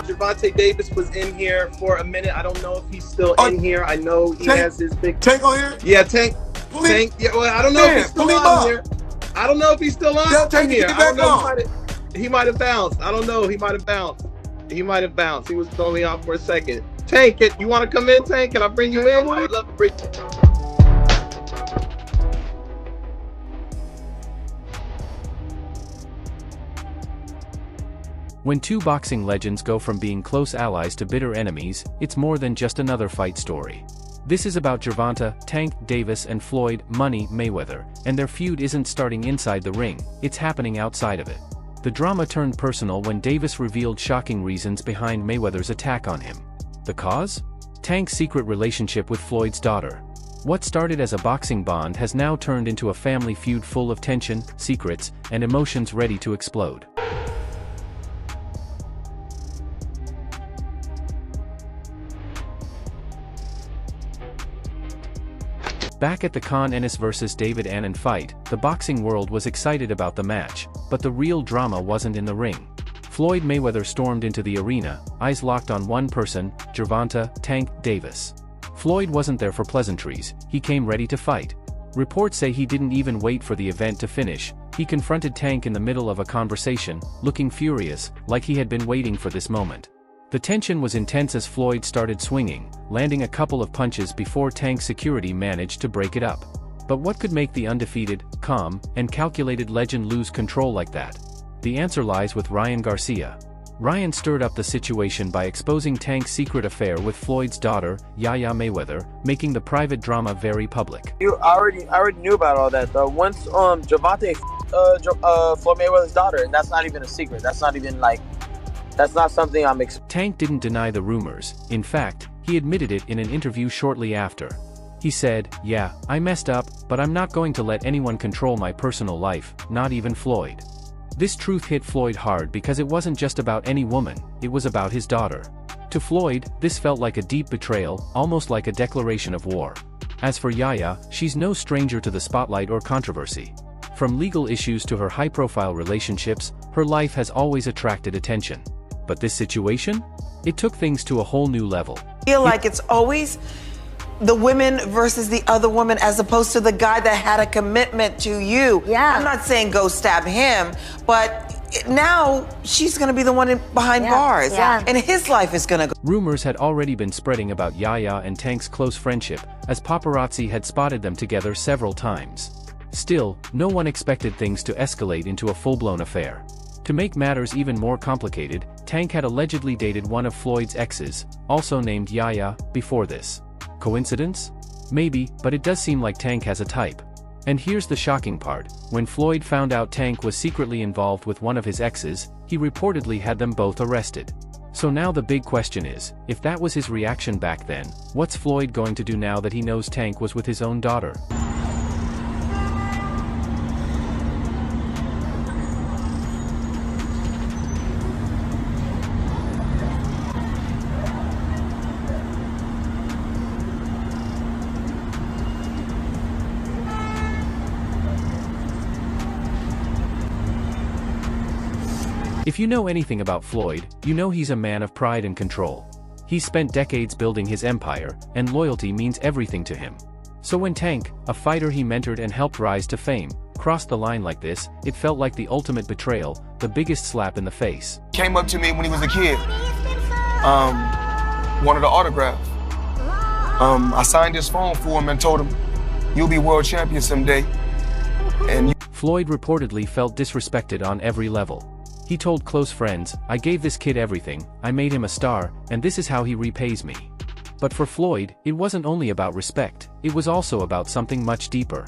Gervonta Davis was in here for a minute. I don't know if he's still in here. I know he has his big Tank on here. Yeah, Tank. Yeah, well, I don't know if he's still on here. I don't know if he's still on here. I don't know. He might have bounced. I don't know. He might have bounced. He was only out for a second. Tank, you want to come in, Tank? Can I bring you in? I would love to bring you. When two boxing legends go from being close allies to bitter enemies, it's more than just another fight story. This is about Gervonta, Tank Davis and Floyd Money Mayweather, and their feud isn't starting inside the ring, it's happening outside of it. The drama turned personal when Davis revealed shocking reasons behind Mayweather's attack on him. The cause? Tank's secret relationship with Floyd's daughter. What started as a boxing bond has now turned into a family feud full of tension, secrets, and emotions ready to explode. Back at the Con Ennis vs. David Annan fight, the boxing world was excited about the match, but the real drama wasn't in the ring. Floyd Mayweather stormed into the arena, eyes locked on one person, Gervonta Tank Davis. Floyd wasn't there for pleasantries, he came ready to fight. Reports say he didn't even wait for the event to finish, he confronted Tank in the middle of a conversation, looking furious, like he had been waiting for this moment. The tension was intense as Floyd started swinging, landing a couple of punches before Tank's security managed to break it up. But what could make the undefeated, calm, and calculated legend lose control like that? The answer lies with Ryan Garcia. Ryan stirred up the situation by exposing Tank's secret affair with Floyd's daughter, Yaya Mayweather, making the private drama very public. I already knew about all that though. Once Gervonta Floyd Mayweather's daughter, and that's not even a secret. That's not something I'm Tank didn't deny the rumors. In fact, he admitted it in an interview shortly after. He said, "Yeah, I messed up, but I'm not going to let anyone control my personal life, not even Floyd." This truth hit Floyd hard because it wasn't just about any woman, it was about his daughter. To Floyd, this felt like a deep betrayal, almost like a declaration of war. As for Yaya, she's no stranger to the spotlight or controversy. From legal issues to her high-profile relationships, her life has always attracted attention. But this situation? It took things to a whole new level. I feel like it's always the women versus the other woman as opposed to the guy that had a commitment to you. Yeah. I'm not saying go stab him, but now she's going to be the one behind bars. Yeah. And his life is going to go. Rumors had already been spreading about Yaya and Tank's close friendship, as paparazzi had spotted them together several times. Still, no one expected things to escalate into a full-blown affair. To make matters even more complicated, Tank had allegedly dated one of Floyd's exes, also named Yaya, before this. Coincidence? Maybe, but it does seem like Tank has a type. And here's the shocking part, when Floyd found out Tank was secretly involved with one of his exes, he reportedly had them both arrested. So now the big question is, if that was his reaction back then, what's Floyd going to do now that he knows Tank was with his own daughter? If you know anything about Floyd, you know he's a man of pride and control. He's spent decades building his empire, and loyalty means everything to him. So when Tank, a fighter he mentored and helped rise to fame, crossed the line like this, it felt like the ultimate betrayal, the biggest slap in the face. Came up to me when he was a kid. Wanted an autograph. I signed his phone for him and told him, "You'll be world champion someday." And Floyd reportedly felt disrespected on every level. He told close friends, "I gave this kid everything, I made him a star, and this is how he repays me." But for Floyd, it wasn't only about respect, it was also about something much deeper.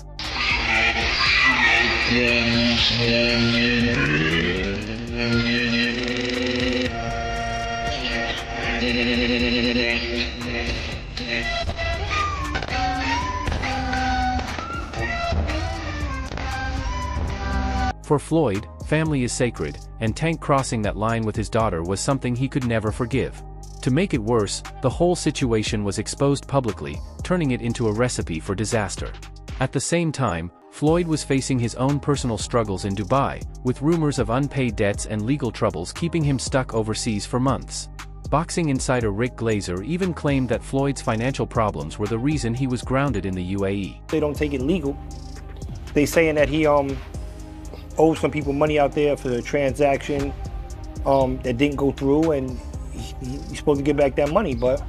For Floyd, family is sacred, and Tank crossing that line with his daughter was something he could never forgive. To make it worse, the whole situation was exposed publicly, turning it into a recipe for disaster. At the same time, Floyd was facing his own personal struggles in Dubai, with rumors of unpaid debts and legal troubles keeping him stuck overseas for months. Boxing insider Rick Glazer even claimed that Floyd's financial problems were the reason he was grounded in the UAE. They don't take it legal. They saying that he owes some people money out there for the transaction that didn't go through, and he's supposed to get back that money, but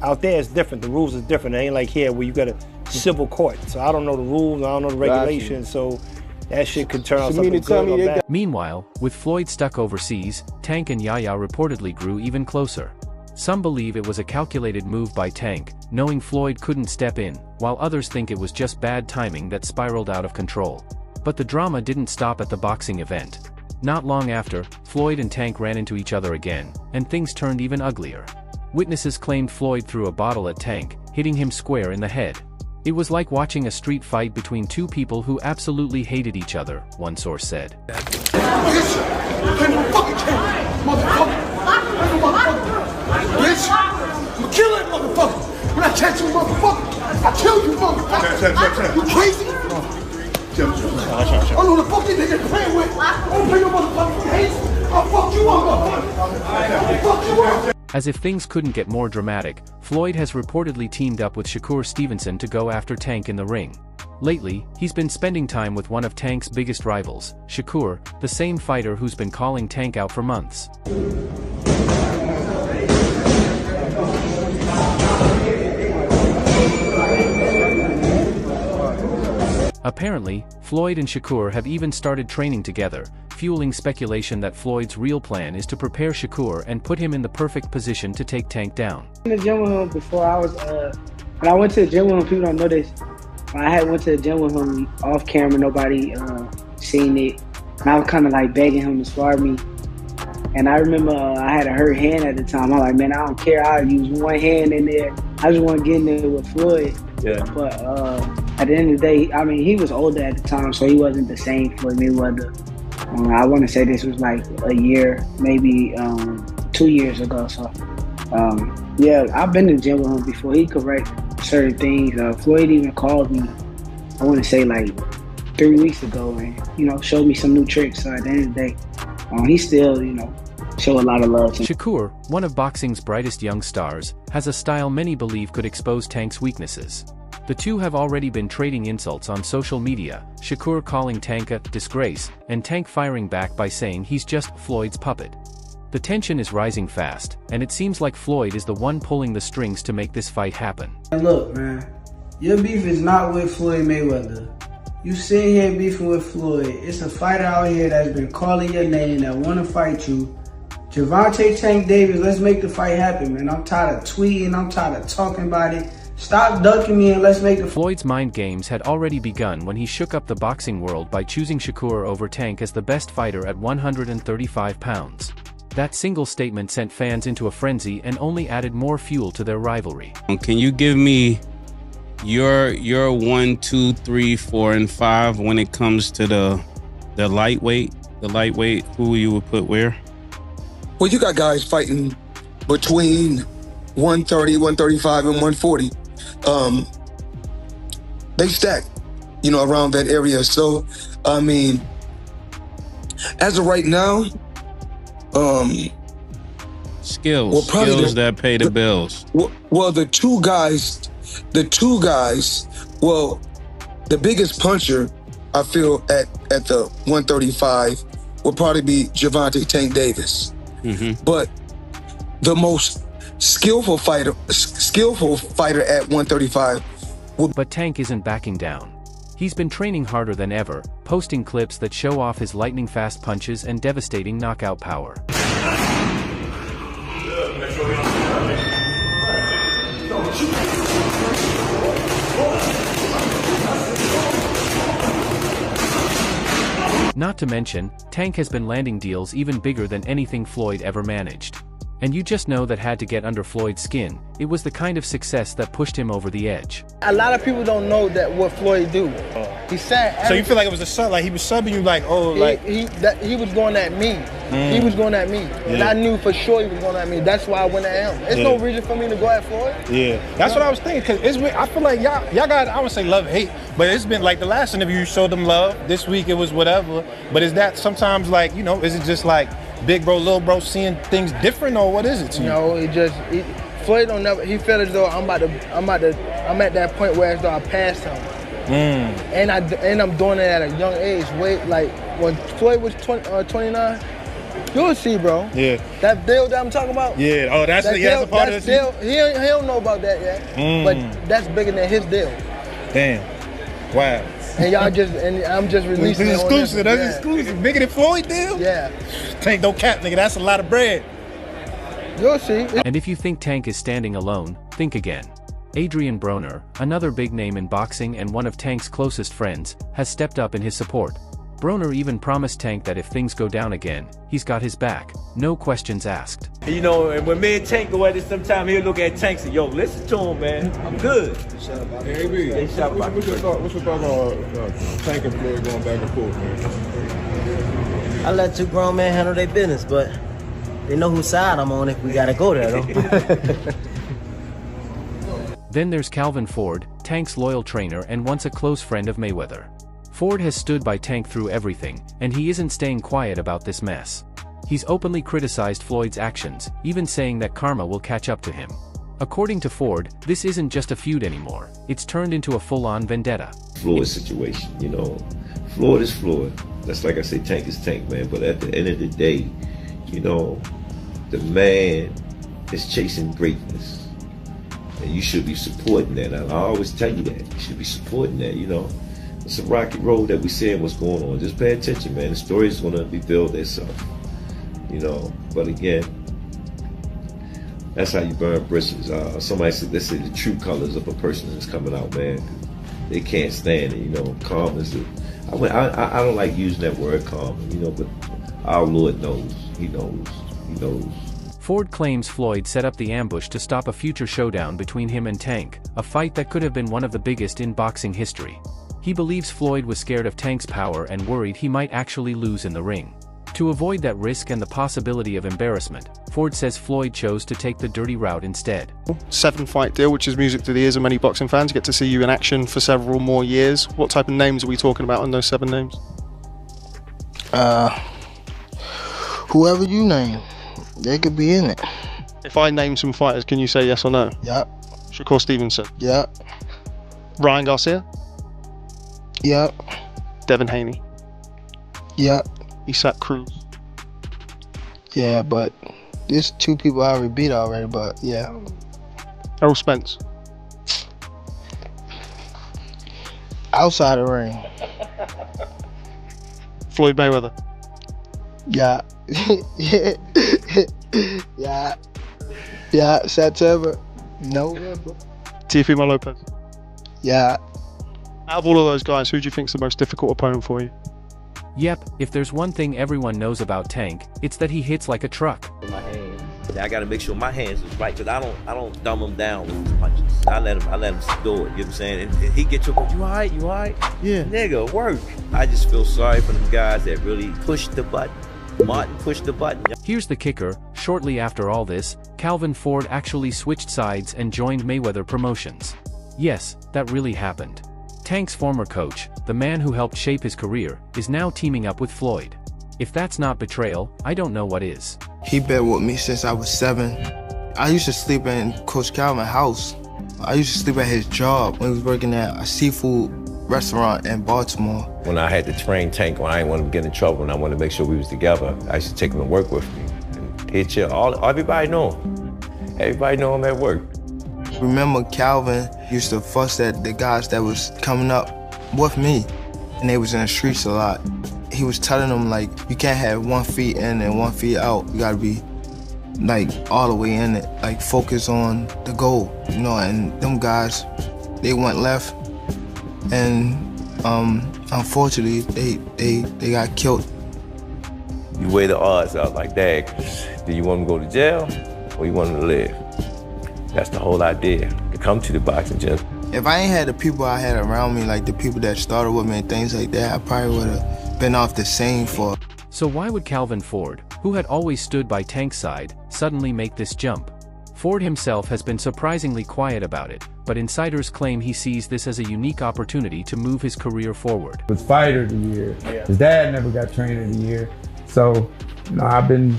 out there it's different. The rules is different. It ain't like here where you got a civil court. So I don't know the rules, I don't know the regulations, so that shit could turn out something good or bad. Meanwhile, with Floyd stuck overseas, Tank and Yahya reportedly grew even closer. Some believe it was a calculated move by Tank, knowing Floyd couldn't step in, while others think it was just bad timing that spiraled out of control. But the drama didn't stop at the boxing event. Not long after, Floyd and Tank ran into each other again, and things turned even uglier. Witnesses claimed Floyd threw a bottle at Tank, hitting him square in the head. It was like watching a street fight between two people who absolutely hated each other, one source said. Bitch, I'm kill that motherfucker. When I catch you, motherfucker, I kill you, motherfucker. You crazy? I know the fuck you niggas playing with. I don't play no motherfucking games. I'll fuck you up, motherfucker. I'll fuck you up. As if things couldn't get more dramatic, Floyd has reportedly teamed up with Shakur Stevenson to go after Tank in the ring. Lately, he's been spending time with one of Tank's biggest rivals, Shakur, the same fighter who's been calling Tank out for months. Apparently, Floyd and Shakur have even started training together, fueling speculation that Floyd's real plan is to prepare Shakur and put him in the perfect position to take Tank down. In the gym with him before when I went to the gym with him, people don't know this. When I went to the gym with him off camera, nobody seen it. And I was kind of like begging him to spar me. And I remember I had a hurt hand at the time. I'm like, man, I don't care. I'll use one hand in there. I just want to get in there with Floyd. Yeah. But at the end of the day, I mean, he was older at the time, so he wasn't the same Floyd Mayweather. I want to say this was like a year, maybe 2 years ago. So, yeah, I've been in the gym with him before. He correct certain things. Floyd even called me, I want to say like 3 weeks ago, and, showed me some new tricks. So at the end of the day, he still, show a lot of love. Shakur, one of boxing's brightest young stars, has a style many believe could expose Tank's weaknesses. The two have already been trading insults on social media, Shakur calling Tank a disgrace, and Tank firing back by saying he's just Floyd's puppet. The tension is rising fast, and it seems like Floyd is the one pulling the strings to make this fight happen. And look, man, your beef is not with Floyd Mayweather. You sitting here beefing with Floyd. It's a fighter out here that's been calling your name, that want to fight you. Gervonta Tank Davis, let's make the fight happen, man. I'm tired of tweeting, I'm tired of talking about it. Stop ducking me and let's make the... Floyd's mind games had already begun when he shook up the boxing world by choosing Shakur over Tank as the best fighter at 135 pounds. That single statement sent fans into a frenzy and only added more fuel to their rivalry. Can you give me your 1, 2, 3, 4, and 5 when it comes to the lightweight? The lightweight, who you would put where? Well, you got guys fighting between 130, 135, and 140. They stack, around that area. So, I mean, as of right now, skills that pay the bills. Well, the two guys, well, the biggest puncher, I feel, at the 135 will probably be Gervonta Tank Davis. Mm-hmm. But the most skillful fighter at 135 But Tank isn't backing down. He's been training harder than ever, posting clips that show off his lightning-fast punches and devastating knockout power. Not to mention, Tank has been landing deals even bigger than anything Floyd ever managed. And you just know that had to get under Floyd's skin. It was the kind of success that pushed him over the edge. A lot of people don't know that what Floyd do. He said. So you feel like it was a sub, like he was subbing you, like, oh, like he was going at me. He was going at me. And I knew for sure he was going at me. That's why I went at him. There's no reason for me to go at Floyd. Yeah, that's what I was thinking. Cause I feel like y'all got, I would say love, hate, but it's been like the last interview you showed them love. This week it was whatever. But is that sometimes like, you know, is it just like big bro, little bro seeing things different, or what is it to you? No, Floyd don't never. He felt as though I'm at that point where as though I passed him. And I'm doing it at a young age. Like when Floyd was 29. You'll see, bro. Yeah. That deal that I'm talking about? Yeah. Oh, that's a part of the deal. He don't know about that yet. But that's bigger than his deal. Damn. Wow. And I'm just releasing it. Exclusive. That's exclusive. Bigger than Floyd deal? Yeah. Tank don't cap, nigga. That's a lot of bread. You'll see. And if you think Tank is standing alone, think again. Adrian Broner, another big name in boxing and one of Tank's closest friends, has stepped up in his support. Broner even promised Tank that if things go down again, he's got his back, no questions asked. You know, and when me and Tank go at it, sometime he'll look at Tank and say, yo, listen to him, man. I'm good. Hey, what's your thought on Tank and Floyd going back and forth, man? I let two grown men handle their business, but they know whose side I'm on if we gotta go there, though. Then there's Calvin Ford, Tank's loyal trainer and once a close friend of Mayweather. Ford has stood by Tank through everything, and he isn't staying quiet about this mess. He's openly criticized Floyd's actions, even saying that karma will catch up to him. According to Ford, this isn't just a feud anymore, it's turned into a full-on vendetta. Floyd situation, you know, Floyd is Floyd. That's like I say, Tank is Tank, man, but at the end of the day, you know, the man is chasing greatness. And you should be supporting that. I always tell you that. You should be supporting that, you know. It's a rocky road that we saying what's going on. Just pay attention, man. The story is going to reveal itself, you know. But again, that's how you burn bridges. Somebody said, they say the true colors of a person is coming out, man. They can't stand it, you know. Calm is it. I don't like using that word calm, you know, but our Lord knows. He knows. He knows. Ford claims Floyd set up the ambush to stop a future showdown between him and Tank, a fight that could have been one of the biggest in boxing history. He believes Floyd was scared of Tank's power and worried he might actually lose in the ring. To avoid that risk and the possibility of embarrassment, Ford says Floyd chose to take the dirty route instead. 7-fight deal, which is music to the ears of many boxing fans. Get to see you in action for several more years. What type of names are we talking about on those 7 names? Whoever you name, they could be in it. If I name some fighters, can you say yes or no? Yep. Shakur Stevenson? Yep. Ryan Garcia? Yep. Devin Haney? Yep. Isaac Cruz? Yeah, but there's 2 people I already beat already, but yeah. Errol Spence? Outside the ring. Floyd Mayweather? Yeah. Yeah. Yeah, September. November. Teofimo Lopez? Yeah. Out of all of those guys, who do you think is the most difficult opponent for you? Yep, if there's one thing everyone knows about Tank, it's that he hits like a truck. My hands. I gotta make sure my hands is right, cause I don't dumb him down with his punches. I let him do it, you know what I'm saying? And he get you, you alright? Yeah. Nigga, work. I just feel sorry for them guys that really push the button. Martin pushed the button. Here's the kicker, shortly after all this, Calvin Ford actually switched sides and joined Mayweather Promotions. Yes, that really happened. Tank's former coach, the man who helped shape his career, is now teaming up with Floyd. If that's not betrayal, I don't know what is. He been with me since I was 7. I used to sleep in Coach Calvin's house. I used to sleep at his job when he was working at a seafood restaurant in Baltimore. When I had to train Tank, when I didn't want him to get in trouble and I wanted to make sure we was together, I used to take him to work with me. And he'd chill. Everybody know him. Everybody know him at work. Remember Calvin used to fuss at the guys that was coming up with me, and they was in the streets a lot. He was telling them, like, you can't have 1 foot in and 1 foot out. You gotta be, like, all the way in it. Like, focus on the goal, you know, and them guys, they went left, and unfortunately, they got killed. You weigh the odds out like that, 'cause do you want him to go to jail or you want him to live? That's the whole idea, to come to the boxing gym. If I ain't had the people I had around me, like the people that started with me and things like that, I probably would have been off the scene for. So why would Calvin Ford, who had always stood by Tank's side, suddenly make this jump? Ford himself has been surprisingly quiet about it, but insiders claim he sees this as a unique opportunity to move his career forward. It was Fighter of the Year. His dad never got Trainer of the Year. So, I've been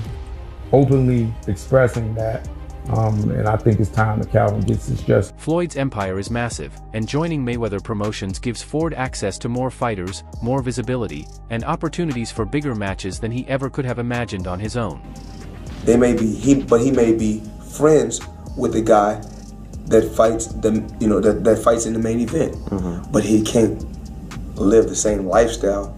openly expressing that, and I think it's time that Calvin gets his just. Floyd's empire is massive, and joining Mayweather Promotions gives Ford access to more fighters, more visibility, and opportunities for bigger matches than he ever could have imagined on his own. They may be he may be friends with the guy that fights that fights in the main event, but he can't live the same lifestyle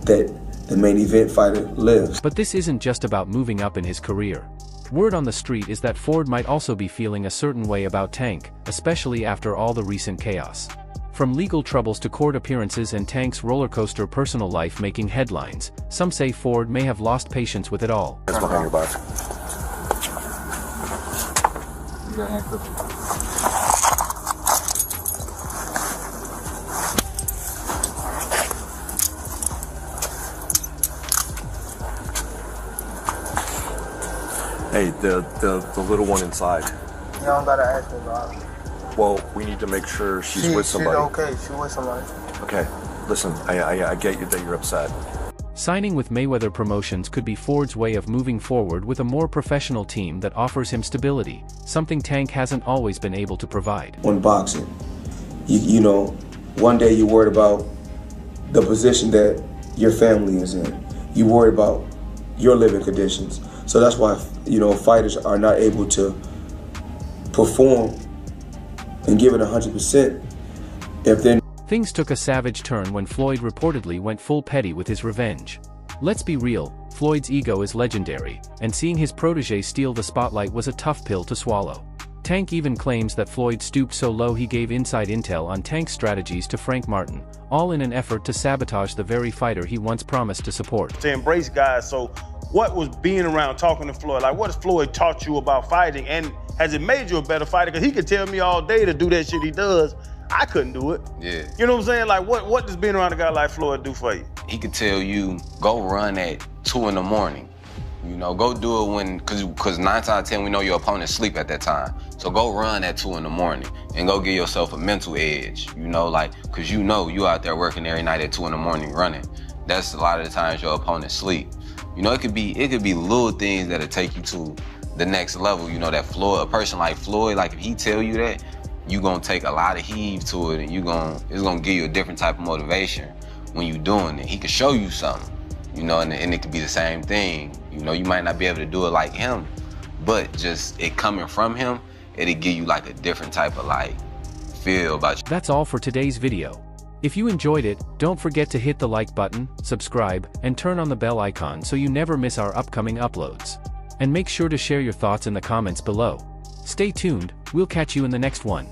that the main event fighter lives. But this isn't just about moving up in his career. Word on the street is that Ford might also be feeling a certain way about Tank, especially after all the recent chaos. From legal troubles to court appearances and Tank's rollercoaster personal life making headlines, some say Ford may have lost patience with it all. That's behind your back. Hey, the little one inside. You don't gotta ask me about it. Well, we need to make sure she's with somebody. She's okay. She's with somebody. Okay, listen, I get you that you're upset. Signing with Mayweather Promotions could be Ford's way of moving forward with a more professional team that offers him stability, something Tank hasn't always been able to provide. On boxing, you know, one day you're worried about the position that your family is in. You're worried about your living conditions. So that's why, fighters are not able to perform and give it 100% if they're. Things took a savage turn when Floyd reportedly went full petty with his revenge. Let's be real, Floyd's ego is legendary, and seeing his protege steal the spotlight was a tough pill to swallow. Tank even claims that Floyd stooped so low he gave inside intel on Tank's strategies to Frank Martin, all in an effort to sabotage the very fighter he once promised to support. To embrace guys, so what was being around talking to Floyd? Like, what has Floyd taught you about fighting, and has it made you a better fighter? Because he could tell me all day to do that shit he does. I couldn't do it. Yeah. You know what I'm saying? Like, what does being around a guy like Floyd do for you? He could tell you, go run at 2 in the morning. Go do it when, cause 9 times out of 10, we know your opponents sleep at that time. So go run at 2 in the morning and go give yourself a mental edge, cause you out there working every night at 2 in the morning running. That's a lot of the times your opponents sleep. It could be little things that'll take you to the next level. That Floyd, a person like Floyd, like if he tell you that, you gonna take a lot of heave to it, and it's gonna give you a different type of motivation when you doing it. He could show you something, and it could be the same thing. You might not be able to do it like him, but just it coming from him, it'll give you like a different type of feel about you. That's all for today's video. If you enjoyed it, don't forget to hit the like button, subscribe, and turn on the bell icon so you never miss our upcoming uploads. And make sure to share your thoughts in the comments below. Stay tuned, we'll catch you in the next one.